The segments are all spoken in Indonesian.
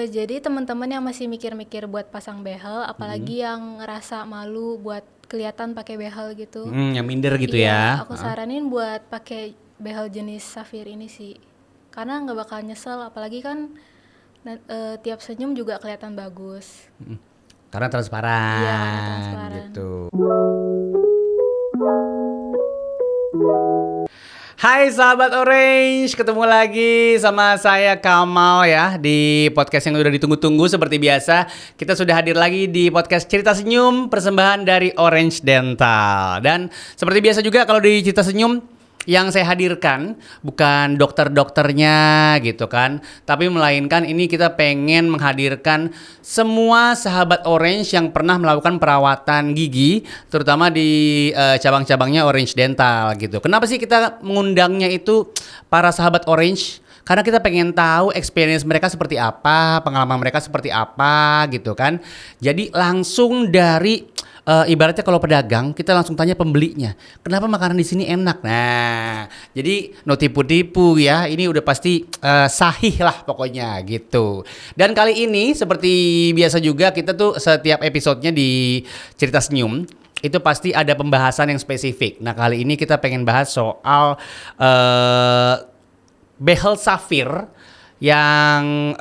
Jadi teman-teman yang masih mikir-mikir buat pasang behel, apalagi yang ngerasa malu buat kelihatan pakai behel gitu. Yang minder gitu Iya, ya. aku saranin buat pakai behel jenis safir ini sih. Karena nggak bakal nyesel, apalagi kan tiap senyum juga kelihatan bagus. Karena Iya, transparan karena transparan. gitu. Hai sahabat Orange, ketemu lagi sama saya Kamal ya di podcast yang udah ditunggu-tunggu. Seperti biasa, kita sudah hadir lagi di podcast Cerita Senyum, persembahan dari Orange Dental. Dan seperti biasa juga kalau di Cerita Senyum, yang saya hadirkan bukan dokter-dokternya gitu kan, tapi melainkan ini kita pengen menghadirkan semua sahabat Orange yang pernah melakukan perawatan gigi, terutama di cabang-cabangnya Orange Dental gitu. Kenapa sih kita mengundangnya itu para sahabat Orange? Karena kita pengen tahu experience mereka seperti apa, pengalaman mereka seperti apa gitu kan. Jadi langsung dari ibaratnya kalau pedagang kita langsung tanya pembelinya, kenapa makanan di sini enak. Nah, jadi no tipu-tipu ya. Ini udah pasti sahih lah pokoknya gitu. Dan kali ini seperti biasa juga kita tuh setiap episodenya di Cerita Senyum itu pasti ada pembahasan yang spesifik. Nah, kali ini kita pengen bahas soal behel safir yang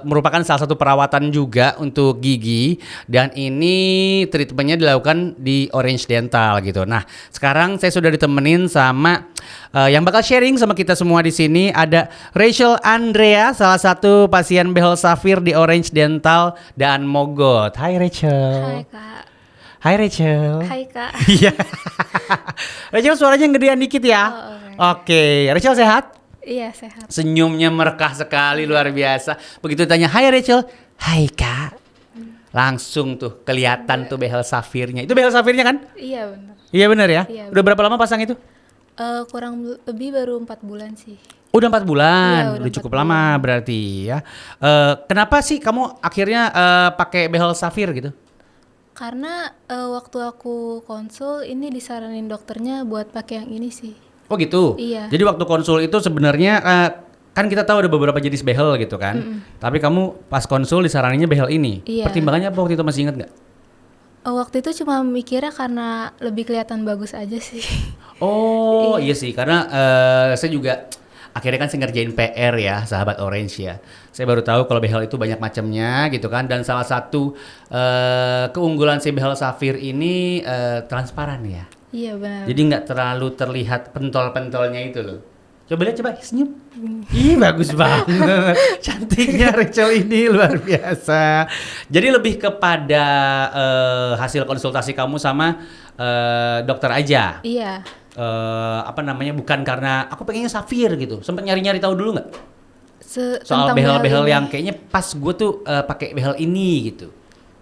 merupakan salah satu perawatan juga untuk gigi, dan ini treatmentnya dilakukan di Orange Dental gitu. Nah, sekarang saya sudah ditemenin sama yang bakal sharing sama kita semua di sini. Ada Rachel Andrea, salah satu pasien behel safir di Orange Dental dan Mogot. Hai Rachel. Hai Kak. Hai Rachel. Hai Kak. Iya. Rachel suaranya gedean dikit ya. Oke. Rachel sehat? Iya, sehat. Senyumnya merekah sekali, luar biasa. Begitu tanya, hai Rachel, hai Kak. Langsung tuh kelihatan tuh behel safirnya. Itu behel safirnya kan? Iya, benar. Iya benar ya? Iya, Udah berapa lama pasang itu? Kurang lebih baru 4 bulan sih. Udah 4 bulan, Iya, udah udah cukup 4 lama bulan. berarti ya. Kenapa sih kamu akhirnya pakai behel safir gitu? Karena waktu aku konsul ini disaranin dokternya buat pakai yang ini sih. Oh gitu? Iya. Jadi waktu konsul itu sebenarnya kan kita tahu ada beberapa jenis behel gitu kan. Tapi kamu pas konsul disaraninnya behel ini. Iya. Pertimbangannya apa waktu itu, masih ingat nggak? Waktu itu cuma mikirnya karena lebih kelihatan bagus aja sih. Oh iya sih, karena saya juga akhirnya kan saya ngerjain PR ya, sahabat Orange ya. Saya baru tahu kalau behel itu banyak macamnya gitu kan. Dan salah satu keunggulan si behel safir ini transparan ya. Iya, benar. Jadi nggak terlalu terlihat pentol-pentolnya itu loh. Coba lihat, coba senyum. Ih, bagus banget. Cantiknya Rachel ini luar biasa. Jadi lebih kepada hasil konsultasi kamu sama dokter aja. Iya. Apa namanya, bukan karena aku pengennya safir gitu. Sempat nyari-nyari tahu dulu nggak soal Tentang behel-behel ini. yang kayaknya pas gue tuh pakai behel ini gitu.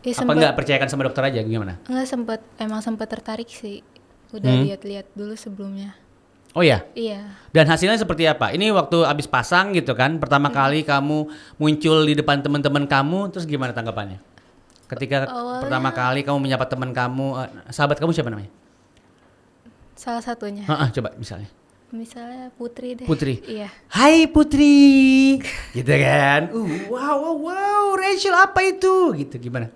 Iya, Apa nggak percayakan sama dokter aja gimana? emang sempat tertarik sih. Udah lihat-lihat dulu sebelumnya. Oh ya. Iya. Dan hasilnya seperti apa? Ini waktu abis pasang gitu kan, pertama kali kamu muncul di depan teman-teman kamu, terus gimana tanggapannya? Ketika Awalnya- pertama kali kamu menyapa teman kamu, sahabat kamu siapa namanya? Salah satunya. Coba misalnya. Misalnya Putri deh. Putri. Iya. Hai Putri, gitu kan? Wow, Rachel apa itu? Gitu gimana?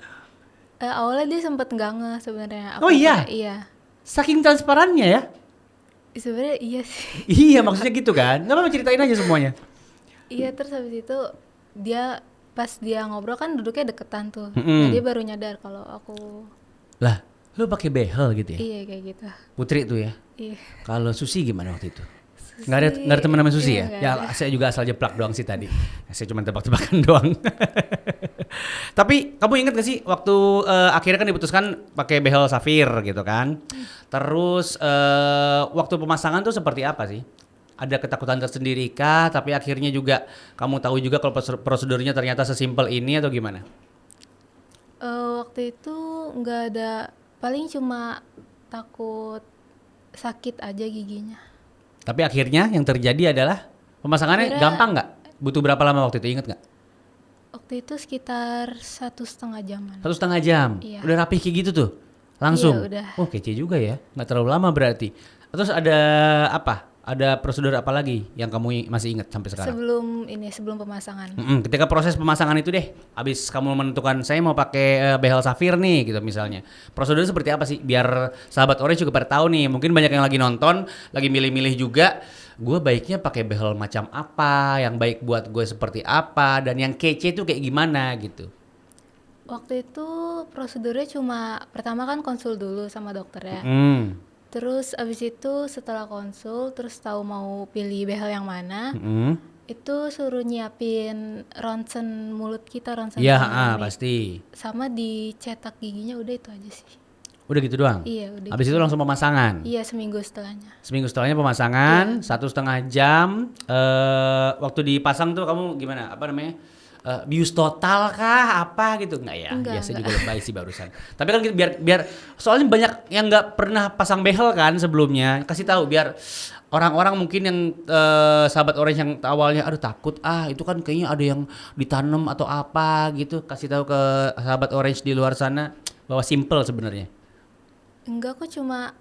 Awalnya dia sempet nggak ngeh sebenarnya. Oh iya? Iya. Saking transparannya ya? Sebenarnya iya sih. Iya, maksudnya gitu kan? Nggak apa-apa, ceritain aja semuanya. Iya, terus habis itu pas dia ngobrol kan duduknya deketan tuh. Mm-mm. Nah, dia baru nyadar kalau aku Lah, lu pakai behel gitu ya? iya kayak gitu. Putri tuh ya? Iya. Kalau Susi gimana waktu itu? Susi- Nggak ada teman namanya Susi iya, ya? nggak Ya ada. saya juga asal jeplak doang sih tadi. Saya cuma tebak-tebakan doang. Tapi kamu ingat gak sih waktu akhirnya kan diputuskan pakai behel safir gitu kan? Terus waktu pemasangan tuh seperti apa sih? Ada ketakutan tersendiri kah? Tapi akhirnya juga kamu tahu juga kalau prosedurnya ternyata sesimpel ini atau gimana? Waktu itu nggak ada, paling cuma takut sakit aja giginya. Tapi akhirnya yang terjadi adalah pemasangannya gampang nggak? Butuh berapa lama waktu itu, inget nggak? Waktu itu sekitar 1,5 jaman. 1,5 jam. Iya. Udah rapih kayak gitu tuh. Langsung. Iya, udah. Oh, kece juga ya. Nggak terlalu lama berarti. Terus ada apa? Ada prosedur apa lagi yang kamu masih ingat sampai sekarang? Sebelum pemasangan. Ketika proses pemasangan itu deh, habis kamu menentukan saya mau pakai behel safir nih gitu misalnya. Prosedurnya seperti apa sih? Biar sahabat Orange juga pada tahu nih. Mungkin banyak yang lagi nonton, lagi milih-milih juga. Gue baiknya pakai behel macam apa, yang baik buat gue seperti apa, dan yang kece itu kayak gimana gitu. Waktu itu prosedurnya cuma pertama kan konsul dulu sama dokter ya. Terus abis itu setelah konsul, terus tahu mau pilih behel yang mana, itu suruh nyiapin ronsen mulut kita, ronsen Iya, panoramik. pasti. Sama dicetak giginya, udah itu aja sih. Udah gitu doang? Iya, udah Habis gitu. itu langsung pemasangan? Iya, seminggu setelahnya. Seminggu setelahnya pemasangan, 1,5 jam. Waktu dipasang tuh kamu gimana? Apa namanya? Bius total kah? Apa gitu? Enggak ya? Biasa juga lebay sih barusan. Tapi kan biar soalnya banyak yang nggak pernah pasang behel kan sebelumnya. Kasih tahu biar orang-orang mungkin yang sahabat Orange yang awalnya aduh takut itu kan kayaknya ada yang ditanam atau apa gitu. Kasih tahu ke sahabat Orange di luar sana bahwa simple sebenarnya. Enggak, kok cuma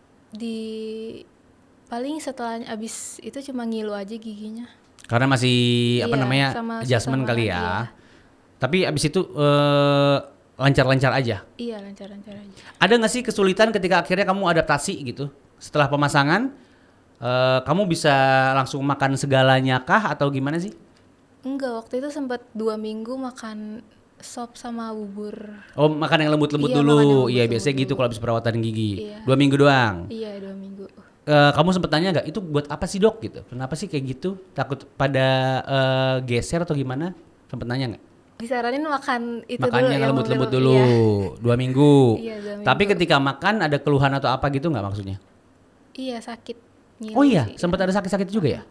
paling setelah abis itu cuma ngilu aja giginya. Karena masih apa Iya, namanya sama adjustment susah kali banget, ya. iya. Tapi abis itu lancar-lancar aja. Iya, lancar-lancar aja. Ada nggak sih kesulitan ketika akhirnya kamu adaptasi gitu? Setelah pemasangan, kamu bisa langsung makan segalanya kah atau gimana sih? Enggak, waktu itu sempat 2 minggu makan sop sama bubur. Oh, makan yang lembut-lembut Iya, makan yang dulu. Iya, lembut-lembut biasanya gitu dulu. kalau habis perawatan gigi. Iya. 2 minggu doang. Iya, 2 minggu. Kamu sempet tanya nggak, itu buat apa sih dok gitu? Kenapa sih kayak gitu? Takut pada geser atau gimana? Sempet nanya nggak? Disaranin makan itu Makannya dulu yang yang lembut-lembut mobil, dulu, iya. 2 minggu. Iya, 2 minggu. Tapi ketika makan ada keluhan atau apa gitu nggak maksudnya? Iya, sakit. Ngilu Oh iya, sih. sempat ada sakit-sakit juga ya?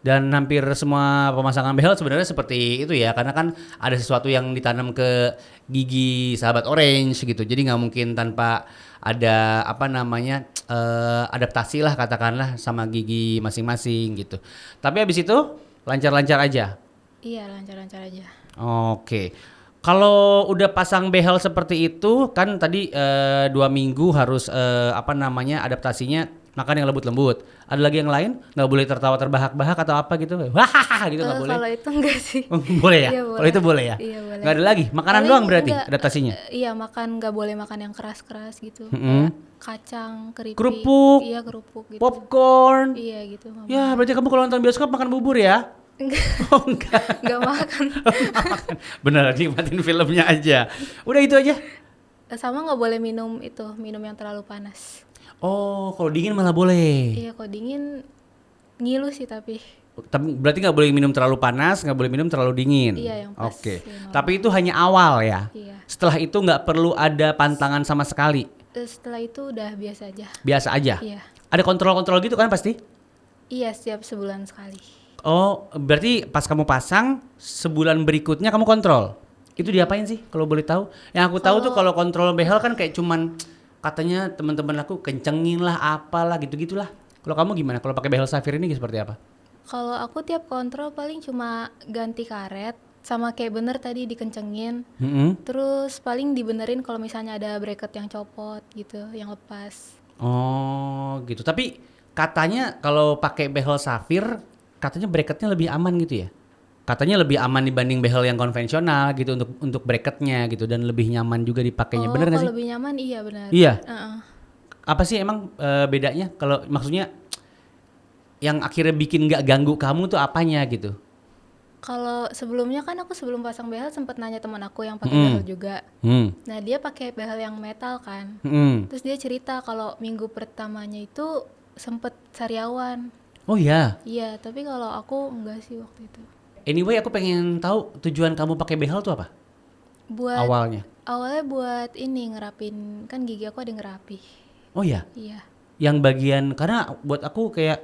Dan hampir semua pemasangan behel sebenarnya seperti itu ya, karena kan ada sesuatu yang ditanam ke gigi sahabat Orange gitu. Jadi nggak mungkin tanpa ada apa namanya adaptasi lah katakanlah sama gigi masing-masing gitu. Tapi habis itu lancar-lancar aja. Iya, lancar-lancar aja. Oke. Kalau udah pasang behel seperti itu kan tadi 2 minggu harus apa namanya adaptasinya makan yang lembut-lembut. Ada lagi yang lain? Nggak boleh tertawa terbahak-bahak atau apa gitu? Wah gitu nggak boleh. Kalau itu enggak sih. Boleh ya? Iya, Kalau itu boleh ya? Iya, boleh. Nggak ada lagi? Makanan Paling doang berarti enggak, adaptasinya? iya, nggak boleh makan yang keras-keras gitu. Kayak kacang, keripik. Kerupuk, Iya, kerupuk gitu. popcorn. Iya gitu. Mama. Ya berarti kamu kalau nonton bioskop makan bubur ya? Enggak, Oh enggak. enggak makan. Bener, nikmatin filmnya aja. Udah itu aja? Sama nggak boleh minum yang terlalu panas. Oh, kalau dingin malah boleh. Iya, kalau dingin ngilu sih tapi. Tapi berarti nggak boleh minum terlalu panas, nggak boleh minum terlalu dingin. Iya, yang pas. Oke. Ya, normal. Tapi itu hanya awal ya. Iya. Setelah itu nggak perlu ada pantangan sama sekali. Setelah itu udah biasa aja. Biasa aja. Iya. Ada kontrol-kontrol gitu kan pasti? Iya, setiap sebulan sekali. Oh, berarti pas kamu pasang sebulan berikutnya kamu kontrol. Itu diapain sih kalau boleh tahu? Yang aku tahu tuh kalau kontrol behel kan kayak cuman katanya teman-teman aku kencengin lah apalah gitu-gitulah. Kalau kamu gimana? Kalau pakai behel safir ini seperti apa? Kalau aku tiap kontrol paling cuma ganti karet sama kayak bener tadi dikencengin. Terus paling dibenerin kalau misalnya ada bracket yang copot gitu, yang lepas. Oh, gitu. Tapi katanya kalau pakai behel safir katanya bracketnya lebih aman gitu ya? Katanya lebih aman dibanding behel yang konvensional gitu untuk bracketnya gitu dan lebih nyaman juga dipakainya. Bener nggak sih? Kalau lebih nyaman iya benar. Iya. Heeh. Apa sih emang bedanya? Kalau maksudnya yang akhirnya bikin nggak ganggu kamu tuh apanya gitu? Kalau sebelumnya kan aku sebelum pasang behel sempat nanya teman aku yang pakai behel juga. Nah, dia pakai behel yang metal kan. Terus dia cerita kalau minggu pertamanya itu sempet sariawan. Oh ya. Iya, tapi kalau aku enggak sih waktu itu. Anyway, aku pengen tahu tujuan kamu pakai behel tuh apa? Buat Awalnya. awalnya buat ini ngerapin, kan gigi aku ada yang ngerapi. Oh ya. Iya. Yang bagian karena buat aku kayak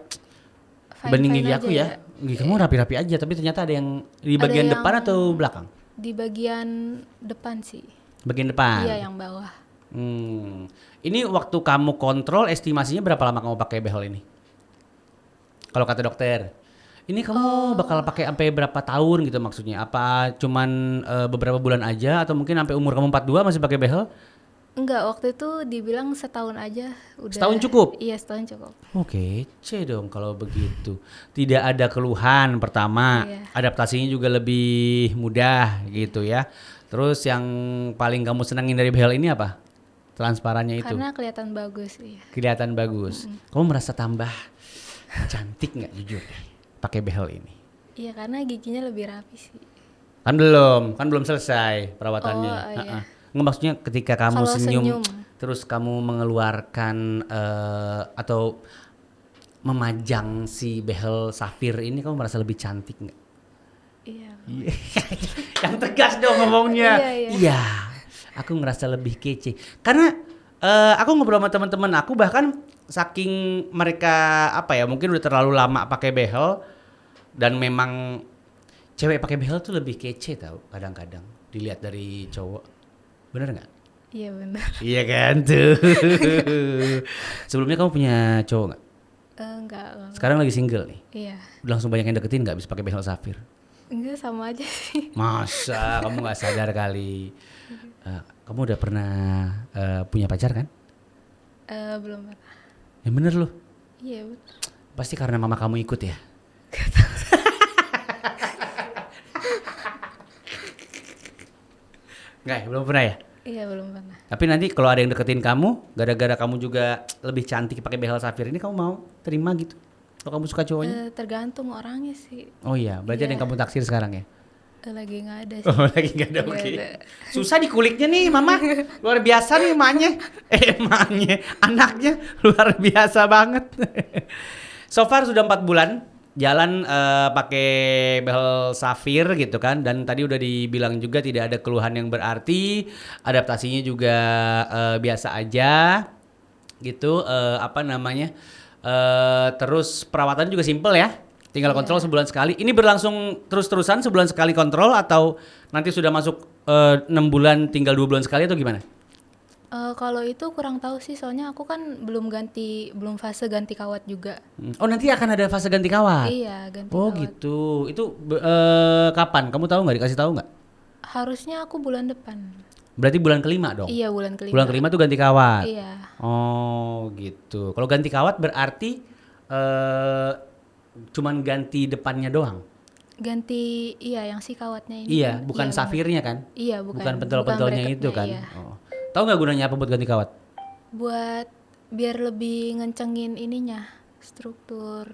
Fine-fine banding gigi aja aku ya. Gigi kamu rapi-rapi aja, tapi ternyata ada yang di bagian yang depan atau belakang? Di bagian depan sih. Bagian depan. Iya, yang bawah. Ini waktu kamu kontrol estimasinya berapa lama kamu pakai behel ini? Kalau kata dokter, ini kamu bakal pakai sampai berapa tahun gitu maksudnya? Apa cuman beberapa bulan aja atau mungkin sampai umur kamu 42 masih pakai behel? Enggak, waktu itu dibilang setahun aja udah. Setahun cukup? Iya, setahun cukup. Oke, kece dong kalau begitu. Tidak ada keluhan pertama, Iya. adaptasinya juga lebih mudah gitu ya. Terus yang paling kamu senangin dari behel ini apa? Transparannya itu. Karena kelihatan bagus, iya. Kelihatan bagus. Kamu merasa tambah cantik nggak jujur deh pakai behel ini? Iya, karena giginya lebih rapi sih. Kan belum selesai perawatannya. Oh, iya. Nggak, maksudnya ketika kamu Kalau senyum, senyum. terus kamu mengeluarkan atau memajang si behel safir ini, kamu merasa lebih cantik nggak? Iya. Yang tegas dong ngomongnya. Iya. Iya, aku ngerasa lebih kece. Karena aku ngobrol sama teman-teman aku, bahkan saking mereka apa ya, mungkin udah terlalu lama pakai behel, dan memang cewek pakai behel tuh lebih kece tau kadang-kadang dilihat dari cowok. Bener nggak? Iya, benar. Iya kan tuh. Sebelumnya kamu punya cowok nggak? Enggak. Sekarang lagi single nih. Iya. Udah langsung banyak yang deketin nggak bisa pakai behel safir? Enggak, sama aja sih. Masa kamu nggak sadar kali? Kamu udah pernah punya pacar kan? Belum pernah. Ya bener loh. Iya, benar. Pasti karena mama kamu ikut ya? Nggak, belum pernah ya? Iya, belum pernah. Tapi nanti kalau ada yang deketin kamu, gara-gara kamu juga lebih cantik pakai behel safir ini, kamu mau terima gitu? Kalau kamu suka cowoknya? Tergantung orangnya sih. Oh iya, berarti ada yang kamu taksir sekarang ya? Lagi nggak ada sih. Oh lagi nggak ada, Nggak oke. ada. Susah dikuliknya nih mama, luar biasa nih emaknya. Emaknya, anaknya luar biasa banget. So far sudah 4 bulan jalan pakai behel safir gitu kan, dan tadi udah dibilang juga tidak ada keluhan yang berarti, adaptasinya juga biasa aja gitu, apa namanya, terus perawatan juga simple ya, tinggal kontrol sebulan sekali. Ini berlangsung terus-terusan sebulan sekali kontrol, atau nanti sudah masuk 6 bulan tinggal 2 bulan sekali, atau gimana? Kalau itu kurang tahu sih, soalnya aku kan belum fase ganti kawat juga. Oh nanti akan ada fase ganti kawat? Iya, ganti Oh kawat. gitu, itu kapan? Kamu tahu nggak, dikasih tahu nggak? Harusnya aku bulan depan. Berarti bulan kelima dong? Iya, bulan kelima. Bulan kelima tuh ganti kawat? Iya. Oh gitu. Kalau ganti kawat berarti cuman ganti depannya doang? Ganti, iya, yang si kawatnya ini. Iya, kan. bukan Iya, safirnya kan? Iya, bukan pentel-pentelnya bracketnya, itu kan? iya. Oh. Tahu nggak gunanya apa buat ganti kawat? Buat biar lebih ngencengin ininya, struktur.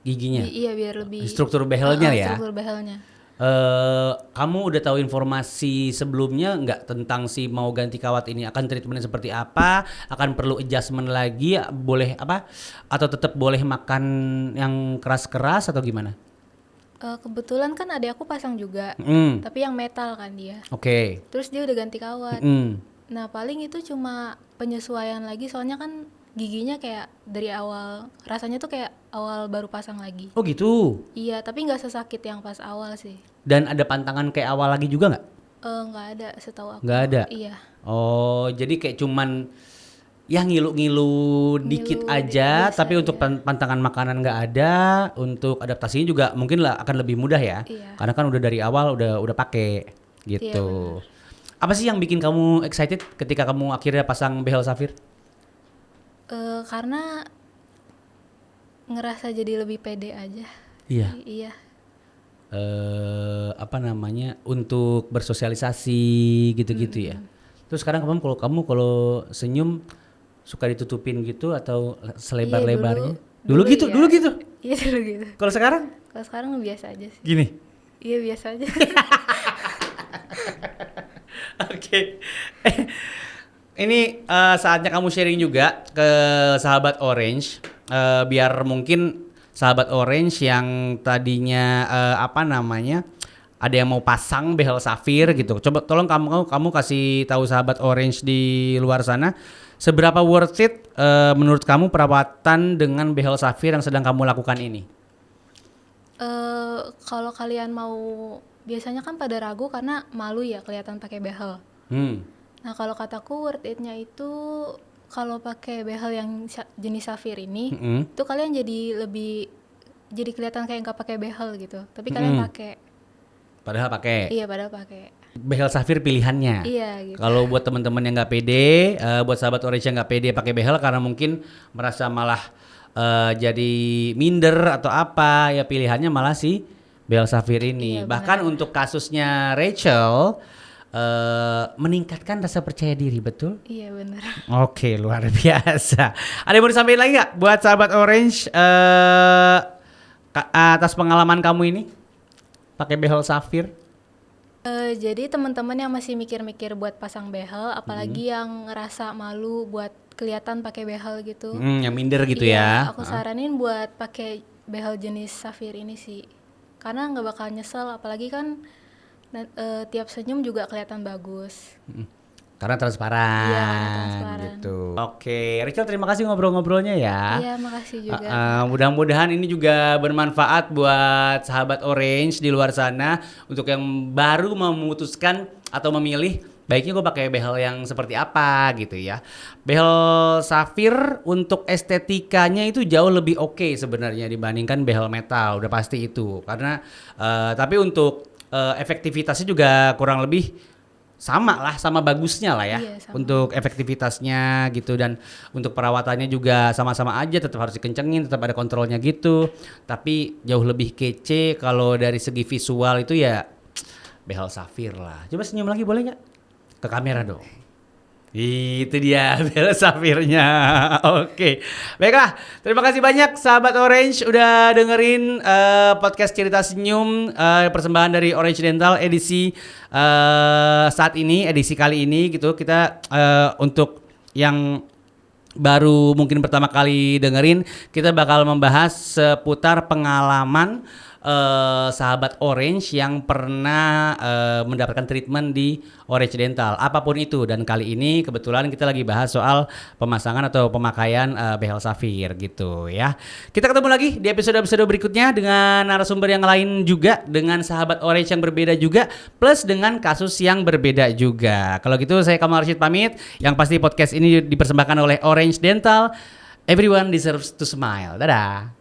Giginya? Iya, biar lebih. Struktur behelnya ya? Struktur behelnya. Kamu udah tahu informasi sebelumnya nggak tentang si mau ganti kawat ini, akan treatmentnya seperti apa, akan perlu adjustment lagi, boleh apa, atau tetap boleh makan yang keras-keras atau gimana? Kebetulan kan adik aku pasang juga, tapi yang metal kan dia. Oke. Terus dia udah ganti kawat. Nah paling itu cuma penyesuaian lagi, soalnya kan giginya kayak dari awal, rasanya tuh kayak awal baru pasang lagi. Oh gitu. Iya, tapi nggak sesakit yang pas awal sih. Dan ada pantangan kayak awal lagi juga nggak? Nggak ada, setahu aku. Nggak ada? Iya. Oh jadi kayak cuman ya ngilu-ngilu dikit aja, biasa, tapi untuk pantangan makanan nggak ada, untuk adaptasinya juga mungkin lah akan lebih mudah ya, Iya. karena kan udah dari awal udah pakai gitu. Apa sih yang bikin kamu excited ketika kamu akhirnya pasang behel safir? Karena ngerasa jadi lebih pede aja. Iya. Iya. Apa namanya, untuk bersosialisasi gitu-gitu ya. Terus sekarang kamu kalau senyum suka ditutupin gitu atau selebar-lebarnya? Dulu Gitu, iya. dulu gitu. Iya, dulu gitu. Kalau sekarang? Kalau sekarang biasa aja sih. Gini. Iya, biasa aja. Oke. Ini saatnya kamu sharing juga ke sahabat Orange, biar mungkin sahabat Orange yang tadinya apa namanya, ada yang mau pasang behel safir gitu. Coba tolong kamu kasih tahu sahabat Orange di luar sana, seberapa worth it menurut kamu perawatan dengan behel safir yang sedang kamu lakukan ini? Kalau kalian mau, biasanya kan pada ragu karena malu ya kelihatan pakai behel. Nah kalau kataku worth it-nya itu kalau pakai behel yang jenis safir ini, itu kalian jadi kelihatan kayak nggak pakai behel gitu. Tapi kalian pakai. Padahal pakai. Iya, padahal pakai. Behel Safir pilihannya. Iya gitu. Kalau buat teman-teman yang nggak pede, buat sahabat Orange yang nggak pede pakai behel karena mungkin merasa malah jadi minder atau apa, ya pilihannya malah si behel Safir ini. Iya, Bahkan benar. untuk kasusnya Rachel meningkatkan rasa percaya diri, betul? Iya benar. Oke, luar biasa. Ada yang mau disampaikan lagi nggak buat sahabat Orange atas pengalaman kamu ini pakai behel Safir? Jadi teman-teman yang masih mikir-mikir buat pasang behel, apalagi yang ngerasa malu buat kelihatan pakai behel gitu. Yang minder gitu Iya, ya. aku saranin buat pakai behel jenis Safir ini sih. Karena nggak bakal nyesel, apalagi kan tiap senyum juga kelihatan bagus. Karena transparan. Iya, karena transparan. Gitu. Oke, Rachel terima kasih ngobrol-ngobrolnya ya. Iya, makasih juga. Mudah-mudahan ini juga bermanfaat buat sahabat Orange di luar sana untuk yang baru memutuskan atau memilih baiknya gue pakai behel yang seperti apa gitu ya. Behel Safir untuk estetikanya itu jauh lebih oke sebenarnya dibandingkan behel metal, udah pasti itu. Karena tapi untuk efektivitasnya juga kurang lebih sama bagusnya lah ya. Iya, sama. Untuk efektivitasnya gitu dan untuk perawatannya juga sama-sama aja, tetap harus dikencengin, tetap ada kontrolnya gitu. Tapi jauh lebih kece kalau dari segi visual itu ya behel Safir lah. Coba senyum lagi boleh nggak? Ke kamera dong. Itu dia behel Safirnya. Oke. Baiklah, terima kasih banyak sahabat Orange udah dengerin podcast Cerita Senyum persembahan dari Orange Dental edisi saat ini, edisi kali ini gitu. Kita untuk yang baru mungkin pertama kali dengerin, kita bakal membahas seputar pengalaman sahabat Orange yang pernah mendapatkan treatment di Orange Dental, apapun itu. Dan kali ini kebetulan kita lagi bahas soal pemasangan atau pemakaian behel Safir gitu ya. Kita ketemu lagi di episode-episode berikutnya dengan narasumber yang lain juga, dengan sahabat Orange yang berbeda juga, plus dengan kasus yang berbeda juga. Kalau gitu saya Kamal Rashid pamit. Yang pasti podcast ini dipersembahkan oleh Orange Dental. Everyone deserves to smile. Dadah.